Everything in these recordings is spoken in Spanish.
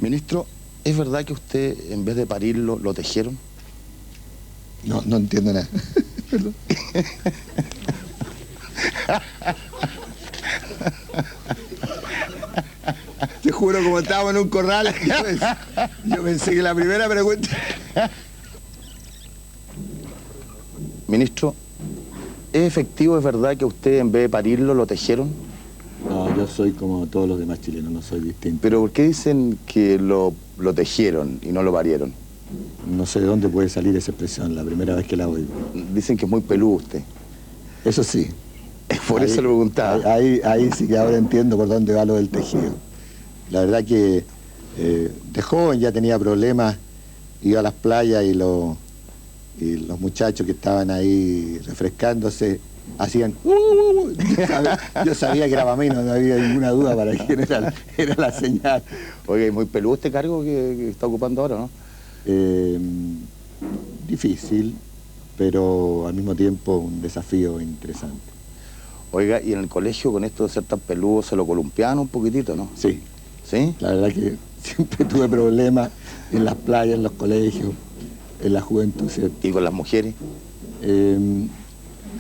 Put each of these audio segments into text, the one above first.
Ministro, ¿es verdad que usted, en vez de parirlo, lo tejieron? No, no entiendo nada. Perdón. Te juro, como estábamos en un corral, yo pensé que la primera pregunta... Ministro, ¿es efectivo, es verdad que usted, en vez de parirlo, lo tejieron? No, yo soy como todos los demás chilenos, no soy distinto. ¿Pero por qué dicen que lo tejieron y no lo parieron? No sé de dónde puede salir esa expresión, la primera vez que la oigo. Dicen que es muy peludo usted. Eso sí. Por eso lo preguntaba. Ahí sí que ahora entiendo por dónde va lo del tejido. La verdad que de joven ya tenía problemas, iba a las playas y los muchachos que estaban ahí refrescándose hacían... Yo sabía que era para mí, no había ninguna duda para quién era la señal. Oye, es muy peludo este cargo que está ocupando ahora, ¿no? Difícil, pero al mismo tiempo un desafío interesante. Oiga, y en el colegio con esto de ser tan peludo se lo columpiaban un poquitito, ¿no? Sí. ¿Sí? La verdad que siempre tuve problemas en las playas, en los colegios, en la juventud, ¿cierto? ¿Y con las mujeres?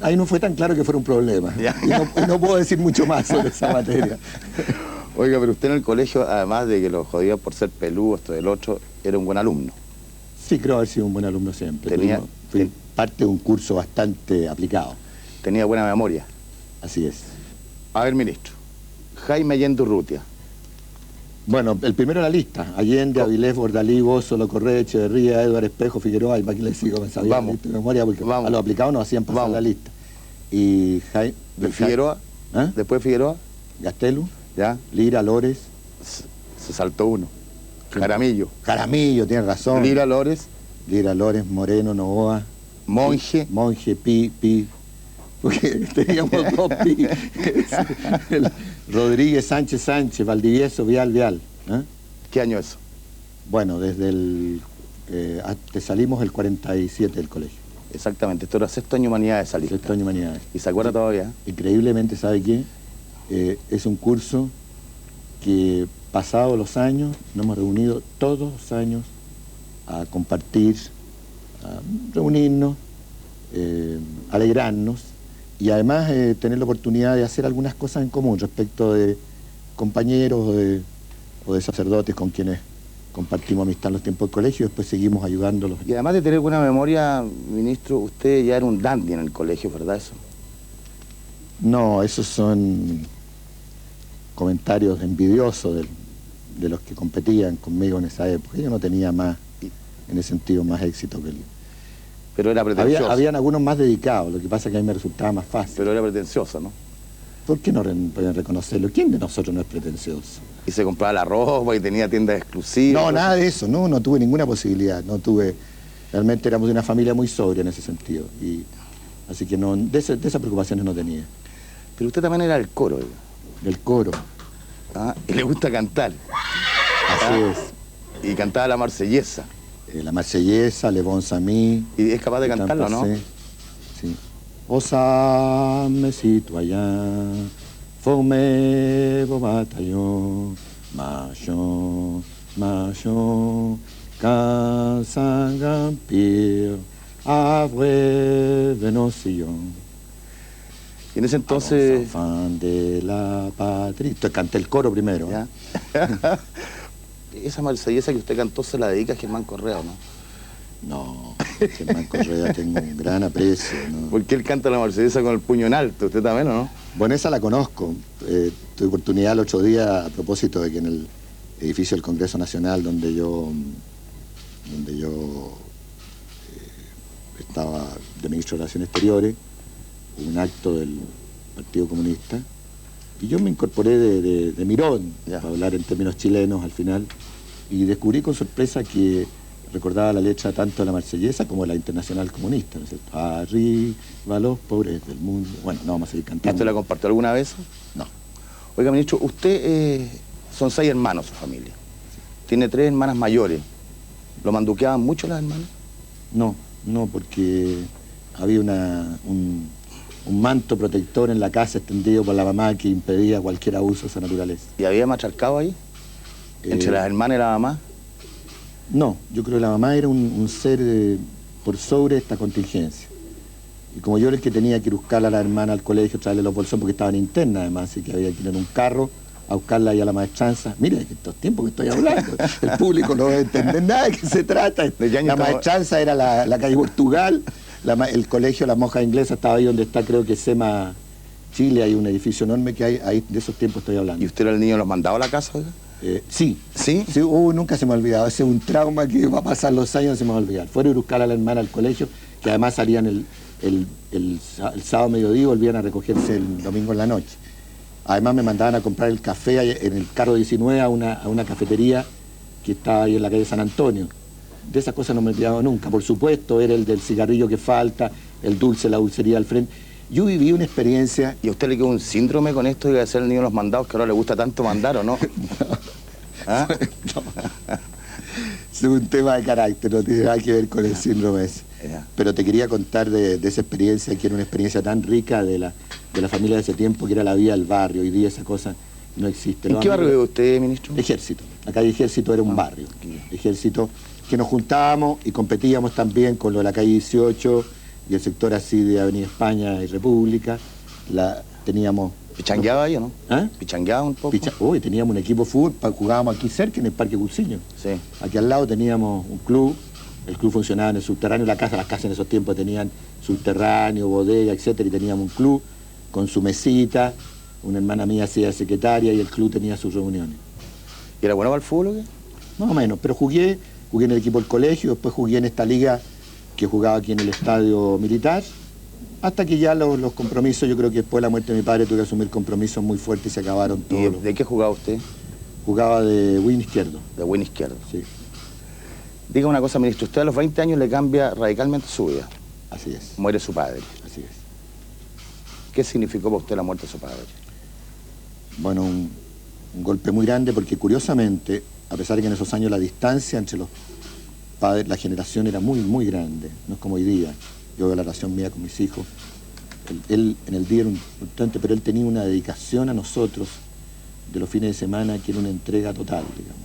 Ahí no fue tan claro que fuera un problema. Y no puedo decir mucho más sobre esa materia. Oiga, pero usted en el colegio, además de que lo jodía por ser peludo, esto del otro, era un buen alumno. Sí, creo haber sido un buen alumno siempre. Fui parte de un curso bastante aplicado. Tenía buena memoria. Así es. A ver, ministro, Jaime Allende Urrutia. Bueno, el primero en la lista. Allende, Avilés, Bordalí, Bozo, Locorre, Echeverría, Eduardo Espejo, Figueroa, y para qué le sigo, me sabía la lista de memoria, porque a los aplicados nos hacían pasar la lista. Y Jaime... Figueroa, ¿Ah? Después Figueroa. Gastelu, ¿Ya? Lira, Lores. Se saltó uno. Jaramillo. Jaramillo, tienes razón. Lira, Lores. Lira, Lores, Moreno, Novoa. Monje. Monje, Pi. Porque teníamos dos Pi. Rodríguez, Sánchez, Valdivieso, Vial. ¿Eh? ¿Qué año eso? Bueno, desde salimos el 47 del colegio. Exactamente, esto era sexto año humanidades saliste. Sexto año humanidades. ¿Y se acuerda todavía? Increíblemente, ¿sabe qué? Es un curso que, pasados los años, nos hemos reunido todos los años a compartir, a reunirnos, alegrarnos y además tener la oportunidad de hacer algunas cosas en común respecto de compañeros o de sacerdotes con quienes compartimos amistad en los tiempos del colegio y después seguimos ayudándolos. Y además de tener buena memoria, ministro, usted ya era un dandy en el colegio, ¿verdad eso? No, esos son comentarios envidiosos de los que competían conmigo en esa época. Yo no tenía más, en ese sentido, más éxito que él. Pero era pretencioso. Habían algunos más dedicados, lo que pasa es que a mí me resultaba más fácil. Pero era pretencioso, ¿no? ¿Por qué no pueden reconocerlo? ¿Quién de nosotros no es pretencioso? Y se compraba la ropa y tenía tiendas exclusivas. No, nada de eso, no tuve ninguna posibilidad, realmente éramos de una familia muy sobria en ese sentido, así que no, de esas preocupaciones no tenía. Pero usted también era del coro, ¿verdad? Del coro. ¿Ah? Y le gusta cantar. Así es. Y cantaba la marsellesa. La marsellesa, Le Bon Sami. Y es capaz de cantarlo, ¿no? Sí. Osame citoyen, formez vos bataillons, marchons, quand sang empire, avril venocillon. Y en ese entonces... Enfants de la patria. Canté el coro primero. ¿Ya? Esa marsellesa que usted cantó se la dedica a Germán Correa, ¿no? No, Germán Correa tengo un gran aprecio, ¿no? Porque él canta la marsellesa con el puño en alto, ¿usted también o no? Bueno, esa la conozco. Tuve oportunidad el otro día, a propósito de que en el edificio del Congreso Nacional, donde yo estaba de ministro de Relaciones Exteriores, un acto del Partido Comunista, y yo me incorporé de mirón, para hablar en términos chilenos al final, y descubrí con sorpresa que recordaba la letra tanto de la marsellesa como de la Internacional Comunista, ¿no es cierto? Arriba los pobres del mundo. Bueno, no vamos a seguir cantando. ¿Usted la compartió alguna vez? No. Oiga, ministro, usted son 6 hermanos su familia. Tiene 3 hermanas mayores. ¿Lo manduqueaban mucho las hermanas? No, porque había un manto protector en la casa extendido por la mamá que impedía cualquier abuso de esa naturaleza. ¿Y había matriarcado ahí? ¿Entre las hermanas y la mamá? No, yo creo que la mamá era un ser por sobre esta contingencia. Y como yo era el que tenía que ir a buscar a la hermana al colegio, traerle los bolsos porque estaban internas además, así que había que ir en un carro a buscarla ahí a la maestranza. Mira, estos tiempos que estoy hablando, el público no va a entender nada de qué se trata. La maestranza era la calle Portugal, el colegio La Monja Inglesa estaba ahí donde está, creo que SEMA Chile, hay un edificio enorme que hay, ahí de esos tiempos estoy hablando. ¿Y usted era el niño los mandaba a la casa? Sí. ¿Sí? Sí, nunca se me ha olvidado, ese es un trauma que va a pasar los años, no se me va a olvidar. Fueron a buscar a la hermana al colegio, que además salían el sábado mediodía y volvían a recogerse el domingo en la noche. Además me mandaban a comprar el café en el carro 19 a una cafetería que estaba ahí en la calle San Antonio. De esas cosas no me he olvidado nunca. Por supuesto, era el del cigarrillo que falta, el dulce, la dulcería al frente. Yo viví una experiencia... ¿Y a usted le quedó un síndrome con esto de ser el niño de los mandados, que ahora le gusta tanto mandar o no? ¿Ah? No. Es un tema de carácter, no tiene nada que ver con el síndrome ese. Pero te quería contar de esa experiencia, que era una experiencia tan rica de la familia de ese tiempo, que era la vida del barrio. Hoy día esa cosa no existe. ¿En qué barrio vive usted, ministro? Ejército. La calle Ejército era un barrio. Ejército, que nos juntábamos y competíamos también con lo de la calle 18 y el sector así de Avenida España y República. Teníamos... ¿Pichangueaba ahí o no? ¿Ah? ¿Pichangueaba un poco? Hoy teníamos un equipo de fútbol, jugábamos aquí cerca, en el Parque Cursiño. Sí. Aquí al lado teníamos un club, el club funcionaba en el subterráneo, las casas en esos tiempos tenían subterráneo, bodega, etcétera, y teníamos un club con su mesita, una hermana mía hacía secretaria y el club tenía sus reuniones. ¿Y era bueno para el fútbol o qué? Más o menos, pero jugué en el equipo del colegio, después jugué en esta liga que jugaba aquí en el estadio militar, hasta que ya los compromisos, yo creo que después de la muerte de mi padre tuve que asumir compromisos muy fuertes y se acabaron todos. ¿Y de qué jugaba usted? Jugaba de win izquierdo. De win izquierdo. Sí. Diga una cosa, ministro, usted a los 20 años le cambia radicalmente su vida. Así es. Muere su padre. Así es. ¿Qué significó para usted la muerte de su padre? Bueno, un golpe muy grande porque curiosamente, a pesar de que en esos años la distancia entre los padres, la generación era muy, muy grande, no es como hoy día. Yo veo la relación mía con mis hijos. Él en el día era un importante, pero él tenía una dedicación a nosotros de los fines de semana que era una entrega total, digamos.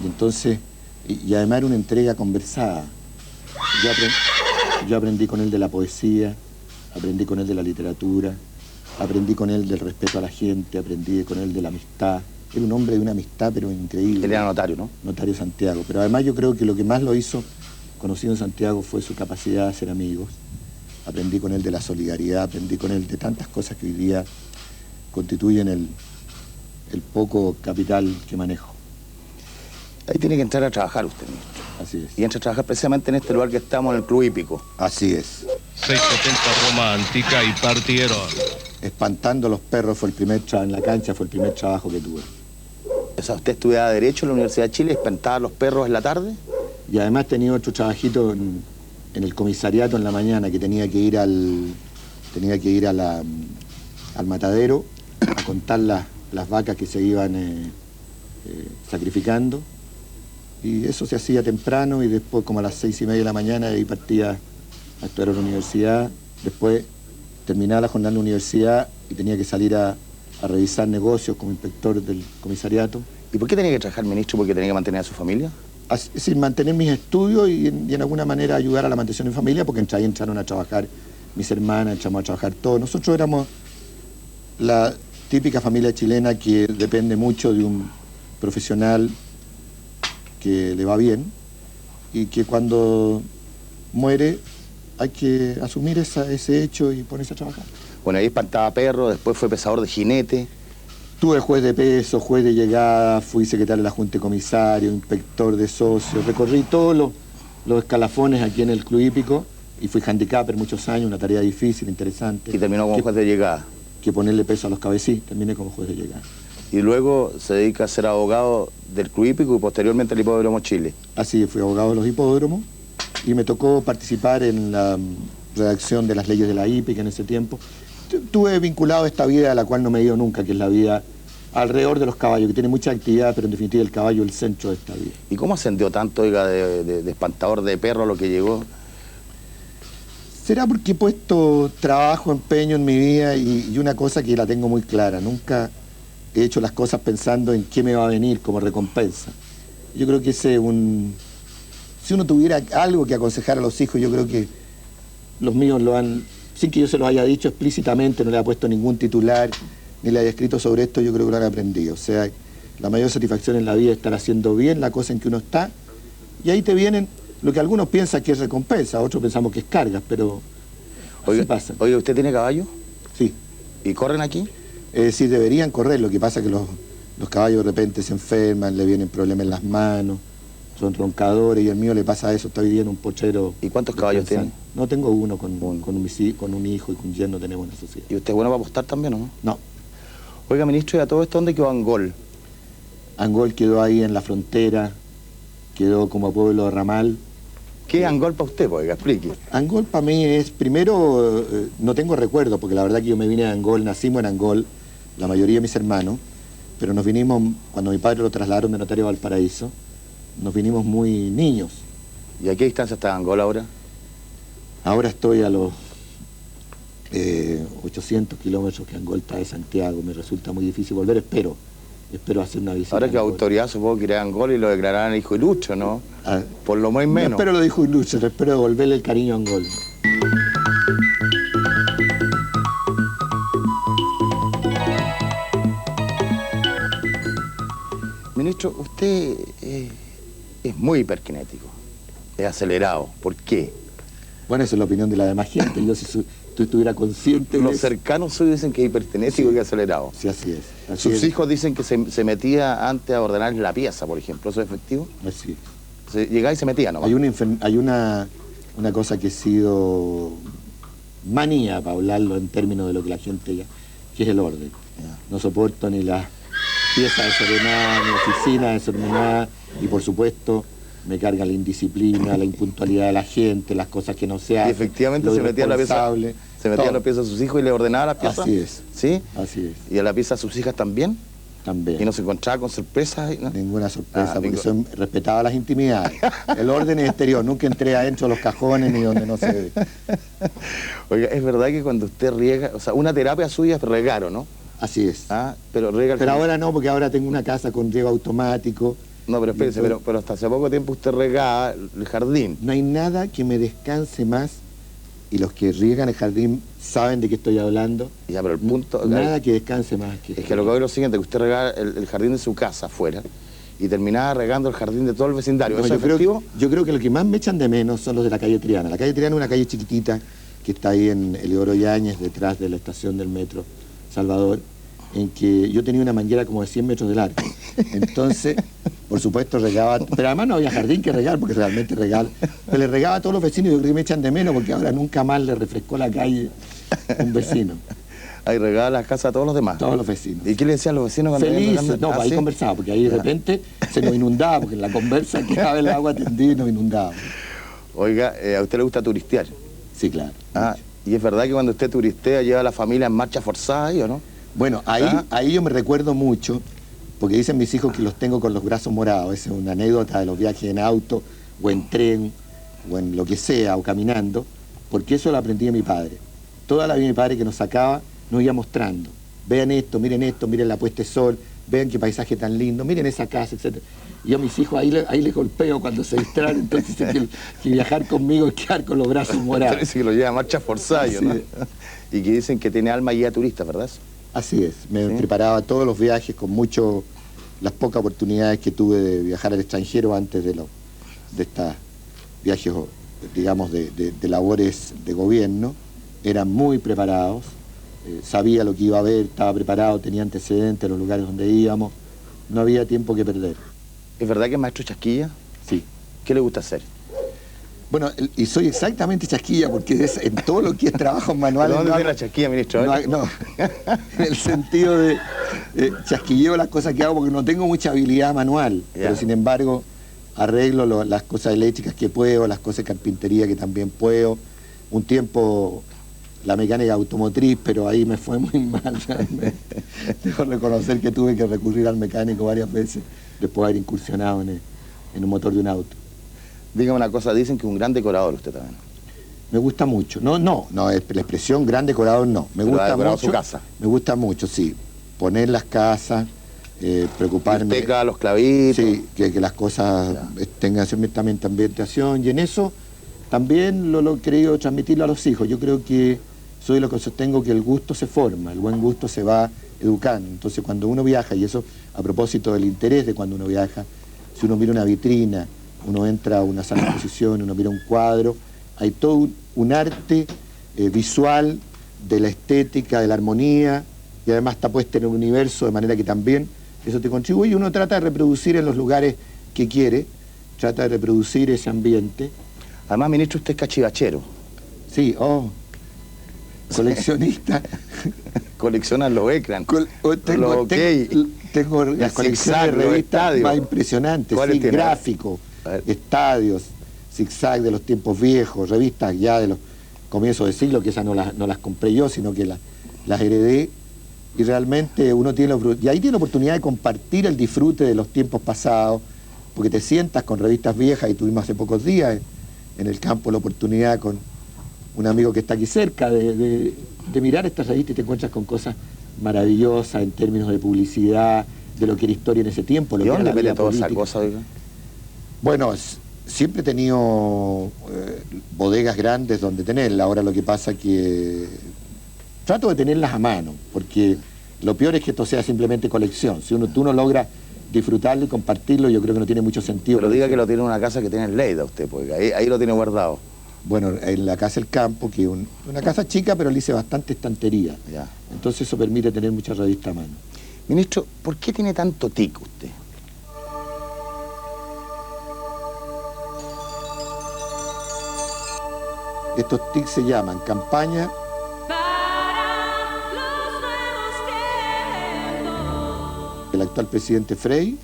Y entonces, y además era una entrega conversada. Yo aprendí con él de la poesía, aprendí con él de la literatura, aprendí con él del respeto a la gente, aprendí con él de la amistad. Era un hombre de una amistad, pero increíble. Él era notario, ¿no? Notario Santiago. Pero además yo creo que lo que más lo hizo conocido en Santiago fue su capacidad de hacer amigos. Aprendí con él de la solidaridad, aprendí con él de tantas cosas que hoy día constituyen el poco capital que manejo. Ahí tiene que entrar a trabajar usted, ministro. Así es. Y entra a trabajar precisamente en este lugar que estamos, en el Club Hípico. Así es. 670 Roma Antica y partieron. Espantando a los perros fue el primer trabajo en la cancha, fue el primer trabajo que tuve. O sea, ¿usted estudiaba Derecho en la Universidad de Chile y espantaba a los perros en la tarde? Y además tenía otro trabajito en el comisariato en la mañana, que tenía que ir al matadero a contar las vacas que se iban sacrificando. Y eso se hacía temprano y después como a las 6:30 de la mañana ahí partía a estudiar a la universidad. Después terminaba la jornada en la universidad y tenía que salir a revisar negocios como inspector del comisariato. ¿Y por qué tenía que trabajar, ministro? ¿Porque tenía que mantener a su familia? Es decir, mantener mis estudios y en alguna manera ayudar a la mantención de mi familia, porque ahí entraron a trabajar mis hermanas, entramos a trabajar todos. Nosotros éramos la típica familia chilena que depende mucho de un profesional que le va bien y que cuando muere hay que asumir ese hecho y ponerse a trabajar. Bueno, ahí espantaba perros, después fue pesador de jinete. Tuve juez de peso, juez de llegada, fui secretario de la Junta de Comisario, inspector de socios, recorrí todos los escalafones aquí en el Club Hípico y fui handicapper muchos años, una tarea difícil, interesante. Y terminó como juez de llegada. Que ponerle peso a los cabecillos, terminé como juez de llegada. Y luego se dedica a ser abogado del Club Hípico y posteriormente al Hipódromo Chile. Así, fui abogado de los hipódromos y me tocó participar en la redacción de las leyes de la hípica en ese tiempo. Estuve vinculado a esta vida a la cual no me he ido nunca, que es la vida alrededor de los caballos, que tiene mucha actividad, pero en definitiva el caballo es el centro de esta vida. ¿Y cómo ascendió tanto, oiga, de espantador de perro a lo que llegó? Será porque he puesto trabajo, empeño en mi vida y una cosa que la tengo muy clara, nunca he hecho las cosas pensando en qué me va a venir como recompensa. Yo creo que ese es un... Si uno tuviera algo que aconsejar a los hijos, yo creo que los míos lo han, sin que yo se los haya dicho explícitamente, no le haya puesto ningún titular, ni le haya escrito sobre esto, yo creo que lo han aprendido. O sea, la mayor satisfacción en la vida es estar haciendo bien la cosa en que uno está, y ahí te vienen lo que algunos piensan que es recompensa, otros pensamos que es carga, pero así pasa. Oiga, ¿usted tiene caballo? Sí. ¿Y corren aquí? Sí, deberían correr, lo que pasa es que los caballos de repente se enferman, le vienen problemas en las manos, son roncadores, y el mío le pasa eso, está hoy día en un pochero. ¿Y cuántos caballos tienen? No, tengo uno, con un hijo y con yerno tenemos una sociedad. ¿Y usted es bueno para apostar también o no? No. Oiga, ministro, ¿y a todo esto dónde quedó Angol? Angol quedó ahí en la frontera, quedó como pueblo de ramal. ¿Qué es Angol para usted, oiga? Explique. Angol para mí es, primero, no tengo recuerdo, porque la verdad que yo me vine a Angol, nacimos en Angol, la mayoría de mis hermanos, pero nos vinimos, cuando mi padre lo trasladaron de Notario a Valparaíso, nos vinimos muy niños. ¿Y a qué distancia está Angol ahora? Ahora estoy a los 800 kilómetros que Angol está de Santiago, me resulta muy difícil volver, espero hacer una visita. Ahora que la autoridad supongo que irá a Angol y lo declararán hijo ilustre, ¿no? Por lo más y menos. No espero lo de hijo ilustre, espero devolverle el cariño a Angol. Ministro, usted es muy hiperkinético, es acelerado. ¿Por qué? Bueno, esa es la opinión de la demás gente. Yo, si tú estuviera consciente de Los eso. cercanos suyos dicen que es hiperkinético y que es acelerado. Sí, así es. Sus hijos dicen que se metía antes a ordenar la pieza, por ejemplo. ¿Eso es efectivo? Así es. Llegaba y se metía, ¿no? Hay una cosa que ha sido manía, para hablarlo en términos de lo que la gente ya, que es el orden. No soporto ni las piezas desordenadas, ni oficina desordenada, y por supuesto me carga la indisciplina, la impuntualidad de la gente, las cosas que no se hacen. Y efectivamente se metía en la pieza de sus hijos y le ordenaba las piezas. Así es. ¿Sí? Así es. ¿Y a la pieza de sus hijas también? También. ¿Y no se encontraba con sorpresas? ¿No? Ninguna sorpresa, porque respetaba las intimidades. El orden es exterior, nunca entré adentro de los cajones ni donde no se ve. Oiga, es verdad que cuando usted riega, o sea, una terapia suya es regar, ¿o no? Así es. Pero riega... Pero ahora no, porque ahora tengo una casa con riego automático. No, pero espérese, pero hasta hace poco tiempo usted regaba el jardín. No hay nada que me descanse más, y los que riegan el jardín saben de qué estoy hablando. Ya, pero el punto... Nada que descanse más que... Es que lo que hago es lo siguiente, que usted regaba el jardín de su casa afuera y terminaba regando el jardín de todo el vecindario. No, ¿Eso es efectivo? Yo creo que lo que más me echan de menos son los de la calle Triana. La calle Triana es una calle chiquitita que está ahí en Eliodoro Yáñez, detrás de la estación del metro Salvador, en que yo tenía una manguera como de 100 metros de largo. Entonces, por supuesto, regaba, pero además no había jardín que regar, porque realmente regaba, pero le regaba a todos los vecinos, y yo creo que me echan de menos, porque ahora nunca más le refrescó la calle un vecino. Ahí regaba las casas a todos los demás. Todos los vecinos. ¿Y qué le decían los vecinos cuando felices? No, ahí conversaba, porque ahí de repente se nos inundaba, porque en la conversa quedaba el agua tendida y nos inundaba. Oiga, ¿a usted le gusta turistear? Sí, claro. ¿Y es verdad que cuando usted turistea lleva a la familia en marcha forzada ahí, o no? Bueno, ahí yo me recuerdo mucho, porque dicen mis hijos que los tengo con los brazos morados. Esa es una anécdota de los viajes en auto, o en tren, o en lo que sea, o caminando, porque eso lo aprendí de mi padre. Toda la vida mi padre que nos sacaba nos iba mostrando. Vean esto, miren la puesta de sol, vean qué paisaje tan lindo, miren esa casa, etc. Y yo a mis hijos ahí les golpeo cuando se distraen, entonces dicen que viajar conmigo es quedar con los brazos morados. Parece que lo lleva a marcha forzada, ¿no? Y que dicen que tiene alma guía turista, ¿verdad? Así es, me preparaba todos los viajes con las pocas oportunidades que tuve de viajar al extranjero antes de estos viajes, digamos, de labores de gobierno. Eran muy preparados, sabía lo que iba a ver, estaba preparado, tenía antecedentes, los lugares donde íbamos, no había tiempo que perder. ¿Es verdad que es maestro chasquilla? Sí. ¿Qué le gusta hacer? Bueno, y soy exactamente chasquilla, porque en todo lo que es trabajo manual... ¿Dónde tiene la chasquilla, ministro? No, en el sentido de chasquilleo las cosas que hago, porque no tengo mucha habilidad manual, pero sin embargo arreglo las cosas eléctricas que puedo, las cosas de carpintería que también puedo. Un tiempo la mecánica automotriz, pero ahí me fue muy mal realmente. Debo reconocer que tuve que recurrir al mecánico varias veces después de haber incursionado en un motor de un auto. Dígame una cosa, dicen que es un gran decorador usted también. Me gusta mucho. No, la expresión gran decorador no. Me gusta mucho. Su casa. Me gusta mucho, sí. poner las casas, preocuparme... Usted cada los clavitos. Sí, que las cosas tengan cierta ambientación, y en eso también lo he querido transmitirlo a los hijos. Yo creo que soy lo que sostengo, que el gusto se forma, el buen gusto se va educando. Entonces cuando uno viaja, y eso a propósito del interés de cuando uno viaja, si uno mira una vitrina, uno entra a una sala de exposición, uno mira un cuadro, hay todo un arte visual de la estética, de la armonía, y además está puesta en un universo, de manera que también eso te contribuye, y uno trata de reproducir en los lugares que quiere, trata de reproducir ese ambiente. Además, ministro, usted es cachivachero. Sí, coleccionista. Colecciona los ecran. Tengo las colecciones de revistas más impresionantes, sí, gráficos, estadios, zigzag de los tiempos viejos, revistas ya de los comienzos de siglo, que esas no las compré yo, sino que las heredé, y realmente uno tiene y ahí tiene la oportunidad de compartir el disfrute de los tiempos pasados, porque te sientas con revistas viejas, y tuvimos hace pocos días en el campo la oportunidad con un amigo que está aquí cerca de mirar estas revistas, y te encuentras con cosas maravillosas en términos de publicidad, de lo que era historia en ese tiempo. ¿Y dónde pelea toda esa cosa, oiga? Bueno, siempre he tenido bodegas grandes donde tenerla. Ahora lo que pasa es que trato de tenerlas a mano, porque lo peor es que esto sea simplemente colección. Si tú no logras disfrutarlo y compartirlo, yo creo que no tiene mucho sentido. Pero diga que lo tiene en una casa que tiene en Lleida usted, porque ahí lo tiene guardado. Bueno, en la Casa del Campo, que es una casa chica, pero le hice bastante estantería. Ya. Entonces eso permite tener muchas revistas a mano. Ministro, ¿por qué tiene tanto tic usted? Estos tics se llaman campaña el actual presidente Frei,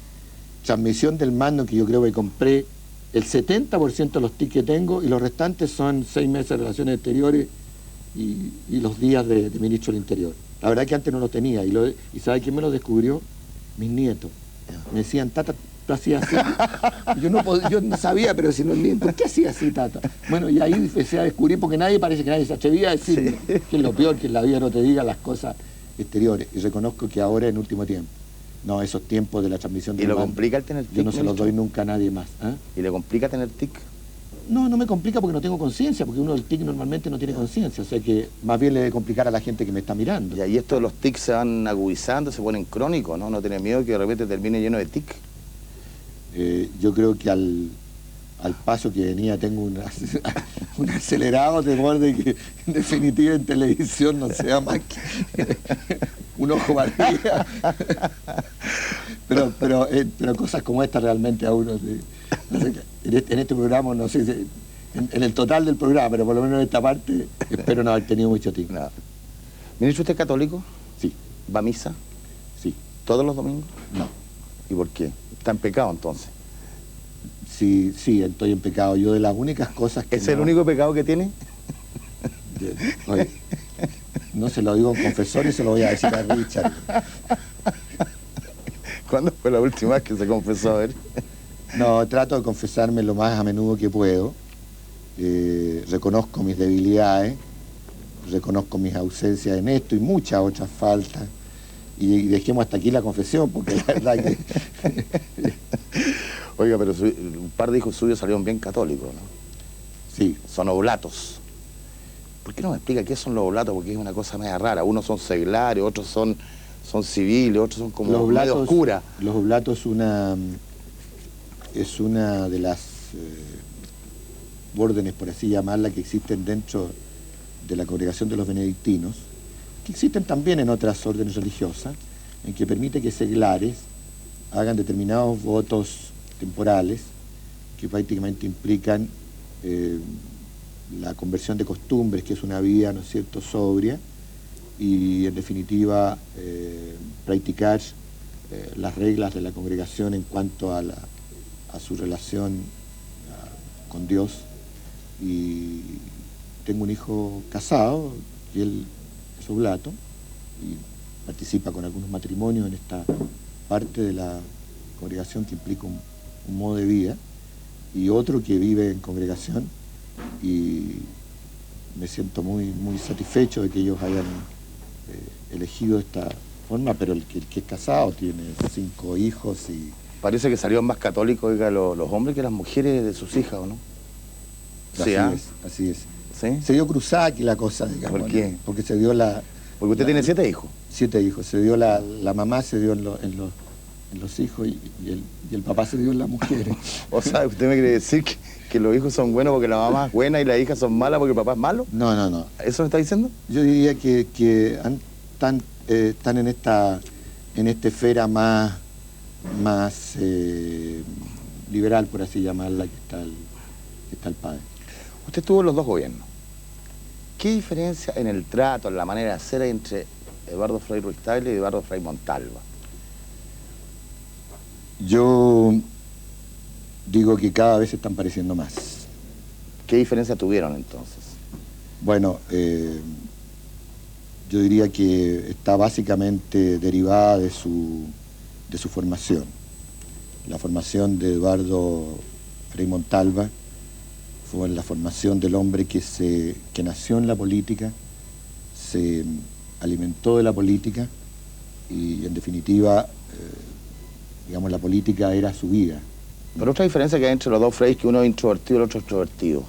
transmisión del mando, que yo creo que compré el 70% de los tics que tengo, y los restantes son 6 meses de relaciones exteriores y los días de ministro del Interior. La verdad es que antes no lo tenía, y ¿sabe quién me lo descubrió? Mis nietos. Me decían, tata, tú hacías así. Yo no sabía, pero si los nietos, ¿por qué hacía así, tata? Bueno, y ahí empecé a descubrir, porque parece que nadie se atrevía a decir que es lo peor, que en la vida no te diga las cosas exteriores. Y reconozco que ahora, en último tiempo, no, esos tiempos de la transmisión del ¿Y lo mando, complica el tener tic? yo no se los doy nunca a nadie más. ¿Y le complica tener tic? No me complica porque no tengo conciencia, porque uno del tic normalmente no tiene conciencia, o sea que más bien le debe complicar a la gente que me está mirando. Y ahí esto de los tics se van agudizando, se ponen crónicos, ¿no? ¿No tiene miedo que de repente termine lleno de tic? Yo creo que al paso que venía tengo un acelerado temor de que en definitiva en televisión no sea más que un ojo para arriba. Pero cosas como esta realmente a uno... No sé, en este programa, no sé si en el total del programa, pero por lo menos en esta parte, espero no haber tenido mucho tiempo. No. ¿Ministro, usted es católico? Sí. ¿Va a misa? Sí. ¿Todos los domingos? No. ¿Y por qué? ¿Está en pecado entonces? Sí, estoy en pecado. Yo de las únicas cosas que... ¿Es el único pecado que tiene? Oye, no se lo digo a un confesor y se lo voy a decir a Richard. ¿Cuándo fue la última vez que se confesó? A ver. No, trato de confesarme lo más a menudo que puedo. Reconozco mis debilidades, reconozco mis ausencias en esto y muchas otras faltas. Y dejemos hasta aquí la confesión, porque la verdad que... Oiga, pero un par de hijos suyos salieron bien católicos, ¿no? Sí. Son oblatos. ¿Por qué no me explica qué son los oblatos? Porque es una cosa media rara. Unos son seglares, otros son civiles, otros son como medio oscuras. Los oblatos es una de las órdenes, por así llamarla, que existen dentro de la congregación de los benedictinos, que existen también en otras órdenes religiosas, en que permite que seglares hagan determinados votos temporales que prácticamente implican la conversión de costumbres, que es una vida, ¿no es cierto?, sobria, y en definitiva practicar las reglas de la congregación en cuanto a su relación con Dios. Y tengo un hijo casado, y él es oblato, y participa con algunos matrimonios en esta parte de la congregación que implica un modo de vida, y otro que vive en congregación, y me siento muy satisfecho de que ellos hayan elegido forma, pero el que es casado tiene 5 hijos y... Parece que salieron más católicos, oiga, los hombres que las mujeres de sus hijas, ¿o no? Así es, así es. ¿Sí? Se dio cruzada aquí la cosa, digamos. ¿Por qué? Porque se dio la... Porque usted tiene 7 hijos. 7 hijos. Se dio la mamá, se dio en los hijos y el papá se dio en las mujeres. O sea, ¿usted me quiere decir que los hijos son buenos porque la mamá es buena y las hijas son malas porque el papá es malo? No. ¿Eso me está diciendo? Yo diría que están en esta esfera más liberal, por así llamarla, que está el padre. Usted estuvo en los 2 gobiernos. ¿Qué diferencia en el trato, en la manera de hacer entre Eduardo Frei Ruiz-Tagle y Eduardo Frei Montalva? Yo digo que cada vez se están pareciendo más. ¿Qué diferencia tuvieron entonces? Bueno, yo diría que está básicamente derivada de su formación. La formación de Eduardo Frei Montalva fue la formación del hombre que nació en la política, se alimentó de la política y en definitiva, digamos, la política era su vida. Pero otra diferencia que hay entre los 2 Freis, que uno es introvertido y el otro es extrovertido.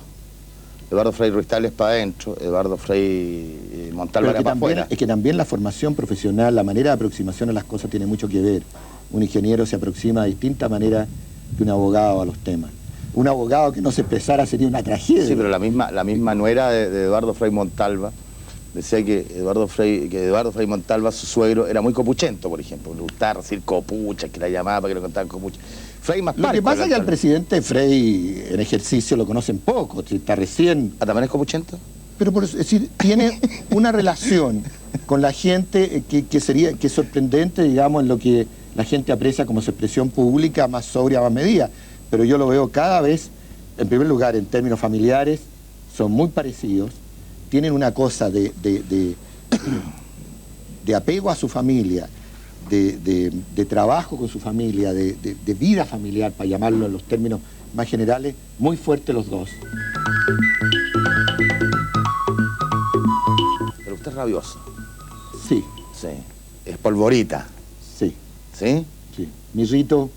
Eduardo Frei Ruiz-Tagle es para adentro, Eduardo Frei Montalva era para afuera. Es que también la formación profesional, la manera de aproximación a las cosas tiene mucho que ver. Un ingeniero se aproxima de distinta manera que un abogado a los temas. Un abogado que no se expresara sería una tragedia. Sí, pero la misma nuera de Eduardo Frei Montalva decía que Eduardo Frei Montalva, su suegro, era muy copuchento, por ejemplo. Le gustaba decir copucha, que la llamaba para que le contaban copucha. Frei más Lo que pasa es que al presidente Frei en ejercicio lo conocen poco, está recién... ¿Ah, también es copuchento? Pero es decir, tiene una relación con la gente que es sorprendente, digamos, en lo que la gente aprecia como su expresión pública más sobria, más medida. Pero yo lo veo cada vez, en primer lugar, en términos familiares, son muy parecidos, tienen una cosa de apego a su familia, de trabajo con su familia, de vida familiar, para llamarlo en los términos más generales, muy fuertes los dos. Pero usted es rabioso. Sí. Sí. Es polvorita. Sí. ¿Sí? Sí. Me irrito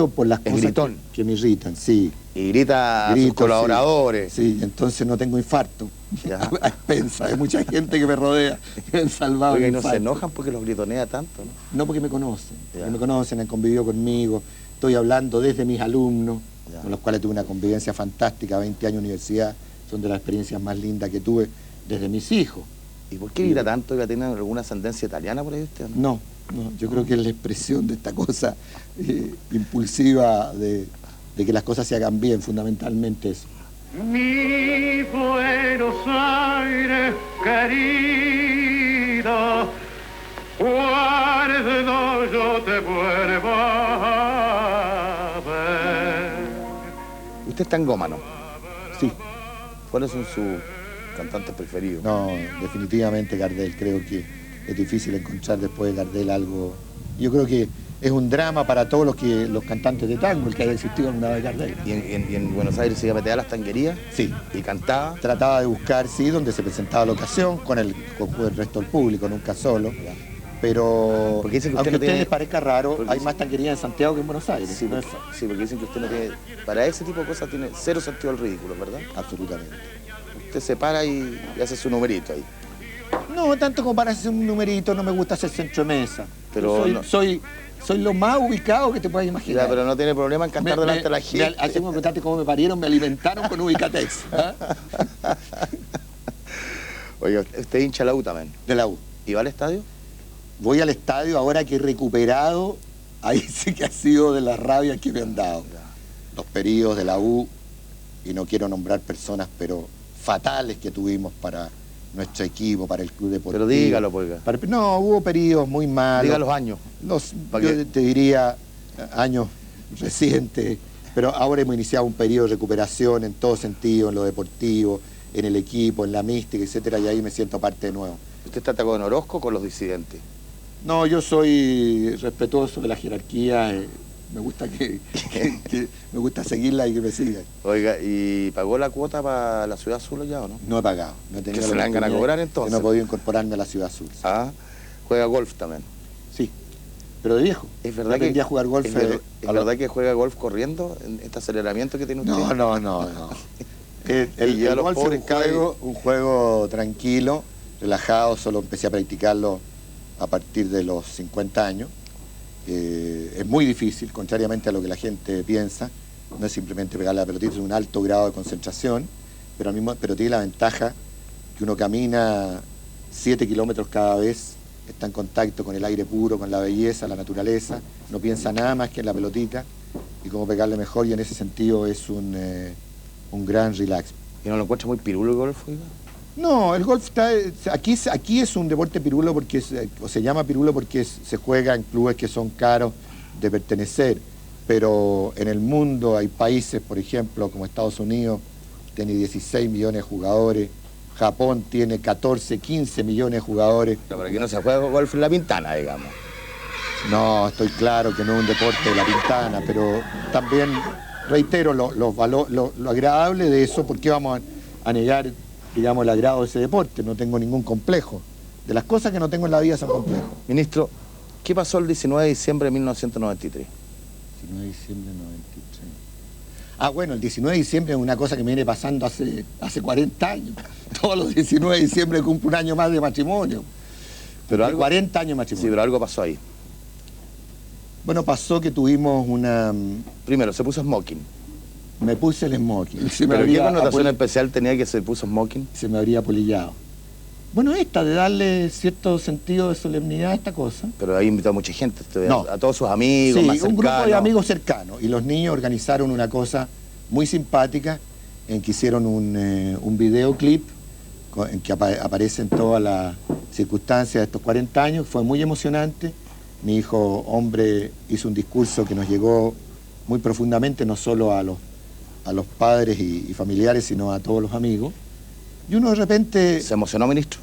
por las cosas que me irritan, sí. Y grita a sus colaboradores. Sí, entonces no tengo infarto. Ya. A expensa de mucha gente que me rodea, que me han salvado. Oiga, ¿y no se enojan porque los gritonea tanto, no? No, porque me conocen. Porque me conocen, han convivido conmigo. Estoy hablando desde mis alumnos, con los cuales tuve una convivencia fantástica, 20 años de universidad, son de las experiencias más lindas que tuve, desde mis hijos. ¿Y por qué grita tanto? ¿Oiga, tiene alguna ascendencia italiana por ahí usted? No, yo creo que es la expresión de esta cosa impulsiva de que las cosas se hagan bien, fundamentalmente eso. Mi Buenos Aires querido, cuando yo te vuelva a ver. ¿Usted es tangómano? Sí. ¿Cuáles son sus cantantes preferidos? No, definitivamente Gardel. Creo que es difícil encontrar después de Gardel algo... Yo creo que es un drama para todos los cantantes de tango, el que haya existido alguna vez Gardel. ¿Y en Buenos Aires se iba a meter a las tanguerías? Sí. ¿Y cantaba? Trataba de buscar, sí, donde se presentaba la ocasión, con el resto del público, nunca solo. Pero, porque dicen que aunque usted a ustedes les parezca raro, hay más tanguerías en Santiago que en Buenos Aires. Sí, porque dicen que usted no tiene... Para ese tipo de cosas tiene cero sentido del ridículo, ¿verdad? Absolutamente. Usted se para y hace su numerito ahí. No, tanto como para hacer un numerito, no me gusta hacer centro de mesa. Pero soy lo más ubicado que te puedas imaginar. Ya, pero no tiene problema en cantar delante de la gente. Así como preguntaste cómo me parieron, me alimentaron con Ubicatex. ¿Ah? Oiga, usted hincha la U también. De la U. ¿Y va al estadio? Voy al estadio ahora que he recuperado, ahí sí que ha sido de las rabias que me han dado. Los periodos de la U, y no quiero nombrar personas, pero fatales que tuvimos para nuestro equipo, para el club deportivo. Pero dígalo, pues. No, hubo periodos muy malos. Diga los años. Yo te diría años recientes, pero ahora hemos iniciado un periodo de recuperación en todo sentido, en lo deportivo, en el equipo, en la mística, etcétera, y ahí me siento parte de nuevo. ¿Usted está atacado en Orozco o con los disidentes? No, yo soy respetuoso de la jerarquía, me gusta me gusta seguirla y que me sigan. Oiga, ¿y pagó la cuota para la Ciudad Azul ya o no? No he pagado. No he tenido ¿Que se la vengan a cobrar entonces? No he podido incorporarme a la Ciudad Azul. Ah, juega golf también. pero de viejo. ¿Es verdad aprendí que a jugar golf? ¿Es verdad que juega golf corriendo en este aceleramiento que tiene usted? No. El golf es un juego tranquilo, relajado, solo empecé a practicarlo a partir de los 50 años. Es muy difícil, contrariamente a lo que la gente piensa. No es simplemente pegar la pelotita, es un alto grado de concentración, pero tiene la ventaja que uno camina 7 kilómetros cada vez, está en contacto con el aire puro, con la belleza, la naturaleza, no piensa nada más que en la pelotita y cómo pegarle mejor, y en ese sentido es un gran relax. ¿Y no lo encuentra muy pirulo el golf, oiga? No, el golf está... Aquí es un deporte pirulo porque se llama pirulo porque se juega en clubes que son caros de pertenecer, pero en el mundo hay países, por ejemplo, como Estados Unidos, tiene 16 millones de jugadores, Japón tiene 14, 15 millones de jugadores. Pero aquí no se juega golf en La Pintana, digamos. No, estoy claro que no es un deporte de La Pintana, pero también reitero lo agradable de eso, porque vamos a negar, digamos, el agrado de ese deporte. No tengo ningún complejo. De las cosas que no tengo en la vida son complejos. Ministro, ¿qué pasó el 19 de diciembre de 1993? 19 de diciembre de 93. Bueno, el 19 de diciembre es una cosa que me viene pasando hace 40 años. Todos los 19 de diciembre cumplo un año más de matrimonio. Pero algo, 40 años de matrimonio. Sí, pero algo pasó ahí. Bueno, pasó que tuvimos una... Primero, se puso smoking. Me puse el smoking. ¿Pero qué connotación especial tenía que se puso smoking? Se me habría apolillado. Bueno, de darle cierto sentido de solemnidad a esta cosa. Pero ahí invitó a mucha gente, no. A todos sus amigos, sí, más cercanos. Un grupo de amigos cercanos. Y los niños organizaron una cosa muy simpática en que hicieron un videoclip en que aparecen todas las circunstancias de estos 40 años. Fue muy emocionante. Mi hijo hombre hizo un discurso que nos llegó muy profundamente, no solo a los padres y familiares, sino a todos los amigos. Y uno de repente... ¿Se emocionó, ministro?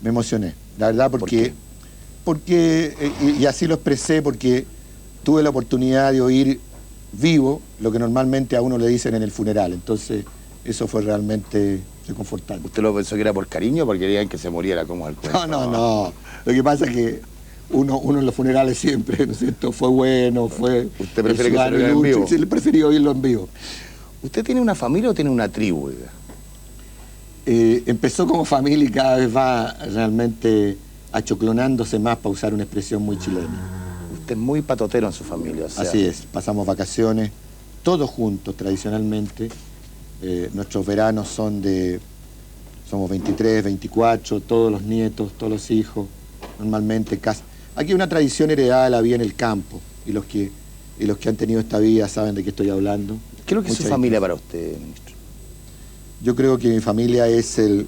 Me emocioné, la verdad, porque y así lo expresé, porque tuve la oportunidad de oír vivo lo que normalmente a uno le dicen en el funeral. Entonces, eso fue realmente reconfortante. ¿Usted lo pensó que era por cariño o porque querían que se muriera como el cuento? No. Lo que pasa es que uno en los funerales siempre, ¿no es cierto? Fue bueno, fue... ¿Usted prefiere que se lo oiga en vivo? Sí, le preferí oírlo en vivo. ¿Usted tiene una familia o tiene una tribu? Empezó como familia y cada vez va realmente achoclonándose más, para usar una expresión muy chilena. Usted es muy patotero en su familia. O sea... Así es, pasamos vacaciones todos juntos tradicionalmente. Nuestros veranos somos 23, 24, todos los nietos, todos los hijos, normalmente casi. Aquí hay una tradición heredada de la vida en el campo, y los que han tenido esta vida saben de qué estoy hablando. ¿Qué es lo que es su familia para usted, ministro? Yo creo que mi familia es el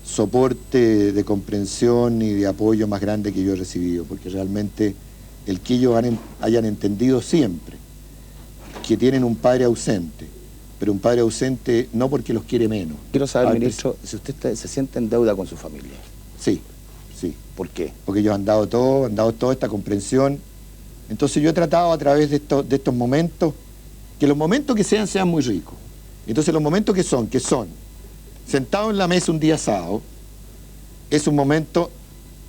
soporte de comprensión y de apoyo más grande que yo he recibido, porque realmente el que ellos hayan entendido siempre que tienen un padre ausente, pero un padre ausente no porque los quiere menos. Quiero saber, ministro, si usted se siente en deuda con su familia. Sí. ¿Por qué? Porque ellos han dado toda esta comprensión. Entonces yo he tratado a través de estos momentos, que los momentos que sean muy ricos. Entonces los momentos que son sentados en la mesa un día sábado, es un momento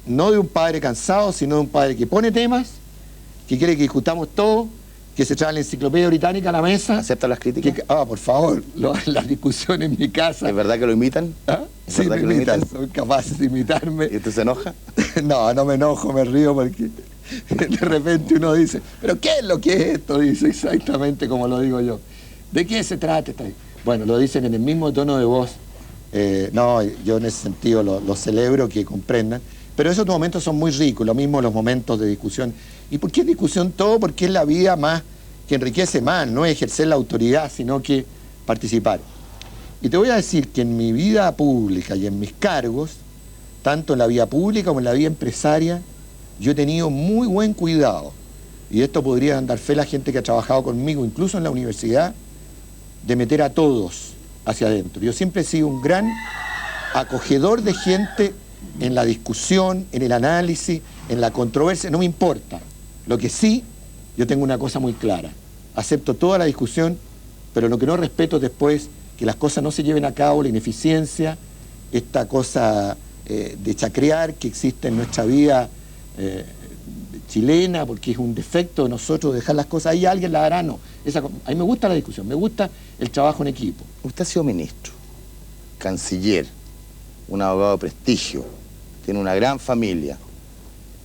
no de un padre cansado, sino de un padre que pone temas, que quiere que discutamos todo, que se trae la enciclopedia británica a la mesa. ¿Acepta las críticas? Por favor, las discusiones en mi casa. ¿Es verdad que lo imitan? ¿Ah? Sí, me imitan, son capaces de imitarme. ¿Y usted se enoja? No me enojo, me río porque de repente uno dice, ¿pero qué es lo que es esto? Dice exactamente como lo digo yo. ¿De qué se trata? Bueno, lo dicen en el mismo tono de voz. Yo en ese sentido lo celebro, que comprendan. Pero esos momentos son muy ricos, lo mismo los momentos de discusión. ¿Y por qué discusión todo? Porque es la vida más que enriquece más, no es ejercer la autoridad, sino que participar. Y te voy a decir que en mi vida pública y en mis cargos, tanto en la vida pública como en la vida empresaria, yo he tenido muy buen cuidado. Y esto podría dar fe la gente que ha trabajado conmigo, incluso en la universidad, de meter a todos hacia adentro. Yo siempre he sido un gran acogedor de gente en la discusión, en el análisis, en la controversia, no me importa. Lo que sí, yo tengo una cosa muy clara. Acepto toda la discusión, pero lo que no respeto después, que las cosas no se lleven a cabo, la ineficiencia, esta cosa de chacrear que existe en nuestra vida chilena, porque es un defecto de nosotros dejar las cosas ahí, alguien la hará, no. A mí me gusta la discusión, me gusta el trabajo en equipo. Usted ha sido ministro, canciller, un abogado de prestigio, tiene una gran familia,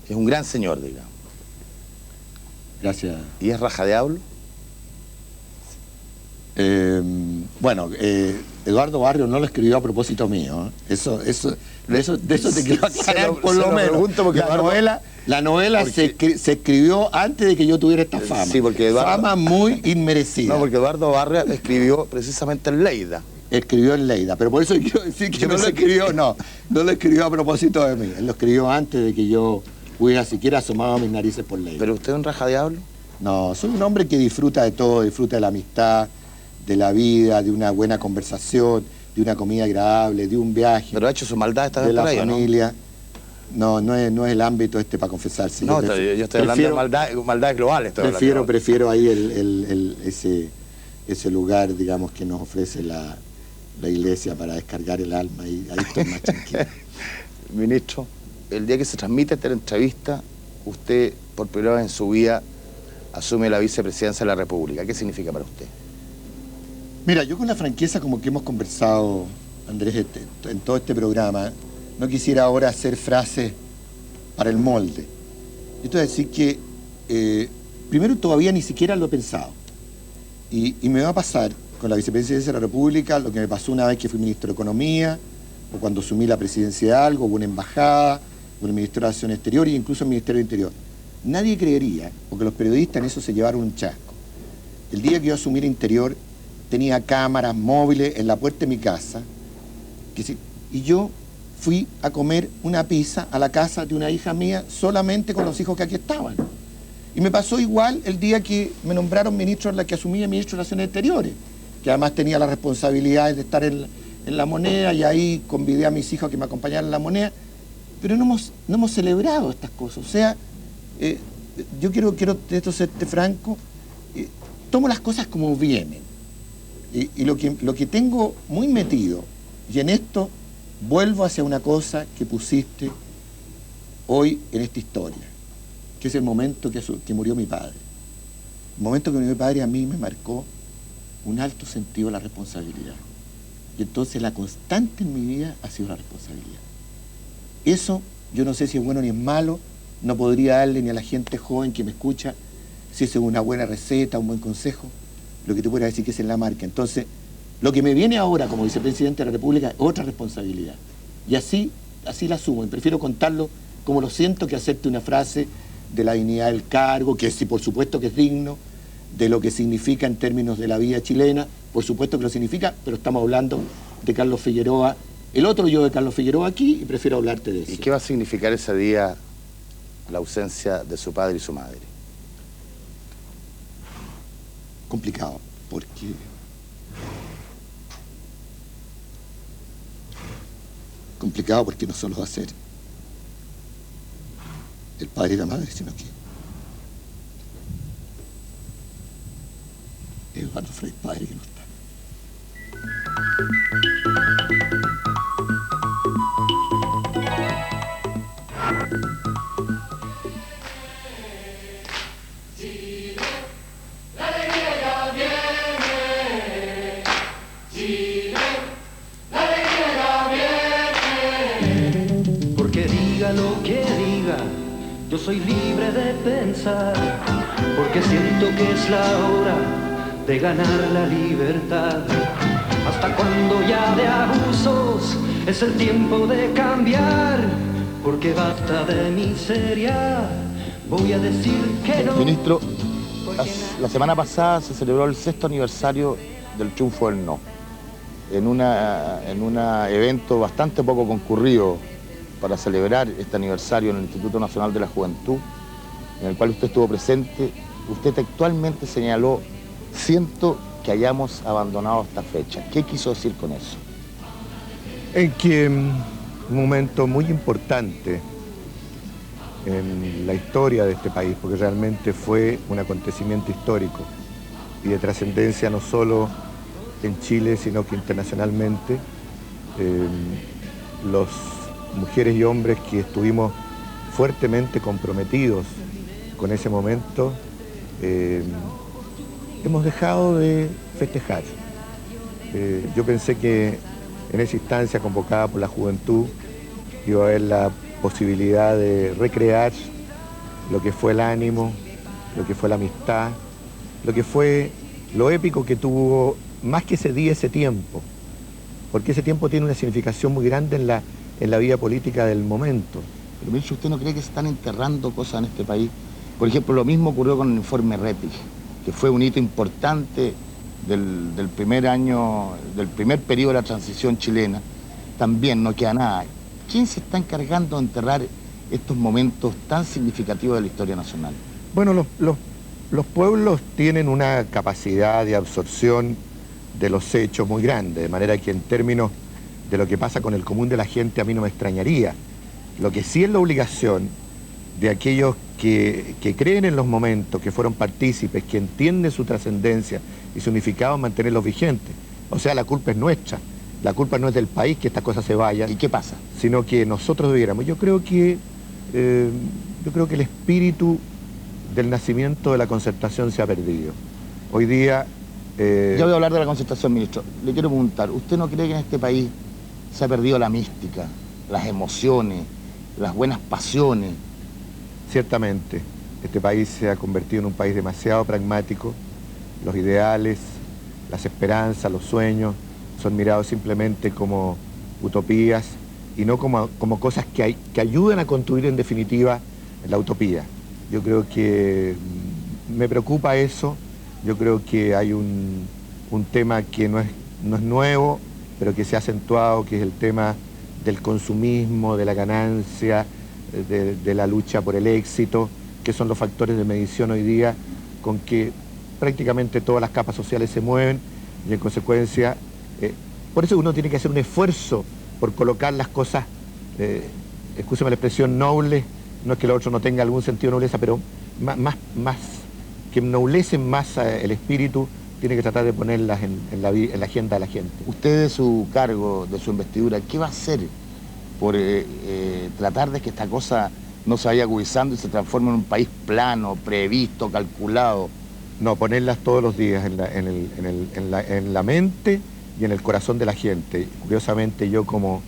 es un gran señor, digamos. Gracias. ¿Y es raja de hablo? Bueno, Eduardo Barrios no lo escribió a propósito mío, ¿eh? De eso te quiero aclarar, por lo menos. La novela se escribió antes de que yo tuviera esta fama. Sí, porque fama muy inmerecida. No, porque Eduardo Barrios escribió precisamente en Lleida. Escribió en Lleida, pero por eso quiero decir que no lo escribió a propósito de mí. Él lo escribió antes de que yo hubiera siquiera asomado mis narices por Lleida. ¿Pero usted es un raja de hablo? No, soy un hombre que disfruta de todo, disfruta de la amistad, de la vida, de una buena conversación, de una comida agradable, de un viaje. ¿Pero ha hecho su maldad esta vez de por la ahí, familia? No es el ámbito para confesarse. No, yo estoy hablando de maldades globales. Prefiero ahí ese lugar, digamos, que nos ofrece la iglesia para descargar el alma, y ahí estoy más tranquilo. Ministro, el día que se transmite esta entrevista, usted por primera vez en su vida asume la vicepresidencia de la República. ¿Qué significa para usted? Mira, yo con la franqueza como que hemos conversado, Andrés, en todo este programa, no quisiera ahora hacer frases para el molde. Yo te voy a decir que primero todavía ni siquiera lo he pensado. Y me va a pasar con la vicepresidencia de la República lo que me pasó una vez que fui ministro de Economía, o cuando asumí la presidencia de algo, o una embajada, o el Ministerio de Acción Exterior, e incluso el Ministerio del Interior. Nadie creería, porque los periodistas en eso se llevaron un chasco. El día que yo asumí el Interior, tenía cámaras móviles en la puerta de mi casa, y yo fui a comer una pizza a la casa de una hija mía solamente con los hijos que aquí estaban. Y me pasó igual el día que me nombraron ministro, en la que asumí el ministro de Relaciones Exteriores, que además tenía la responsabilidad de estar en la moneda, y ahí convidé a mis hijos a que me acompañaran en la moneda, pero no hemos celebrado estas cosas. O sea, yo quiero de esto serte franco, tomo las cosas como vienen. Y lo que tengo muy metido, y en esto vuelvo hacia una cosa que pusiste hoy en esta historia, que es el momento que murió mi padre. El momento que murió mi padre a mí me marcó un alto sentido de la responsabilidad. Y entonces la constante en mi vida ha sido la responsabilidad. Eso yo no sé si es bueno ni es malo, no podría darle ni a la gente joven que me escucha si es una buena receta, un buen consejo. Lo que te puedo decir que es en la marca. Entonces, lo que me viene ahora como vicepresidente de la República es otra responsabilidad. Y así la asumo. Y prefiero contarlo como lo siento que hacerte una frase de la dignidad del cargo, que sí, por supuesto que es digno, de lo que significa en términos de la vida chilena, por supuesto que lo significa, pero estamos hablando de Carlos Figueroa, el otro yo de Carlos Figueroa aquí, y prefiero hablarte de eso. ¿Y qué va a significar ese día la ausencia de su padre y su madre? Complicado, porque no solo va a ser el padre y la madre, sino que Eduardo Frei, padre, que no está. Lo que diga, yo soy libre de pensar, porque siento que es la hora de ganar la libertad. Hasta cuando ya de abusos es el tiempo de cambiar, porque basta de miseria, voy a decir que no. Ministro, la semana pasada se celebró el 6º aniversario del triunfo del no, en un evento bastante poco concurrido para celebrar este aniversario en el Instituto Nacional de la Juventud, en el cual usted estuvo presente. Usted textualmente señaló: siento que hayamos abandonado esta fecha. ¿Qué quiso decir con eso? En que un momento muy importante en la historia de este país, porque realmente fue un acontecimiento histórico y de trascendencia no solo en Chile, sino que internacionalmente. Los mujeres y hombres que estuvimos fuertemente comprometidos con ese momento, hemos dejado de festejar. Yo pensé que en esa instancia convocada por la juventud iba a haber la posibilidad de recrear lo que fue el ánimo, lo que fue la amistad, lo que fue lo épico que tuvo más que ese día, ese tiempo, porque ese tiempo tiene una significación muy grande en la vida política del momento. Pero Mircho, ¿usted no cree que se están enterrando cosas en este país? Por ejemplo, lo mismo ocurrió con el informe Rettig, que fue un hito importante del primer año, del primer periodo de la transición chilena. También no queda nada. ¿Quién se está encargando de enterrar estos momentos tan significativos de la historia nacional? Bueno, los pueblos tienen una capacidad de absorción de los hechos muy grande, de manera que en términos de lo que pasa con el común de la gente a mí no me extrañaría. Lo que sí es la obligación de aquellos que creen en los momentos, que fueron partícipes, que entienden su trascendencia y su significado, mantenerlos vigentes. O sea, la culpa es nuestra. La culpa no es del país que estas cosas se vayan. ¿Y qué pasa? Sino que nosotros debiéramos. Yo creo que el espíritu del nacimiento de la concertación se ha perdido. Hoy día... Ya voy a hablar de la concertación, ministro. Le quiero preguntar, ¿usted no cree que en este país se ha perdido la mística, las emociones, las buenas pasiones? Ciertamente, este país se ha convertido en un país demasiado pragmático. Los ideales, las esperanzas, los sueños son mirados simplemente como utopías y no como cosas que ayudan a construir en definitiva la utopía. Yo creo que me preocupa eso. Yo creo que hay un tema que no es nuevo, pero que se ha acentuado, que es el tema del consumismo, de la ganancia, de la lucha por el éxito, que son los factores de medición hoy día con que prácticamente todas las capas sociales se mueven y en consecuencia, por eso uno tiene que hacer un esfuerzo por colocar las cosas, escúcheme la expresión, nobles. No es que lo otro no tenga algún sentido de nobleza, pero más que ennoblecen más el espíritu, tiene que tratar de ponerlas en la agenda de la gente. Usted de su cargo, de su investidura, ¿qué va a hacer por tratar de que esta cosa no se vaya agudizando y se transforme en un país plano, previsto, calculado? No, ponerlas todos los días en la mente y en el corazón de la gente. Curiosamente, yo como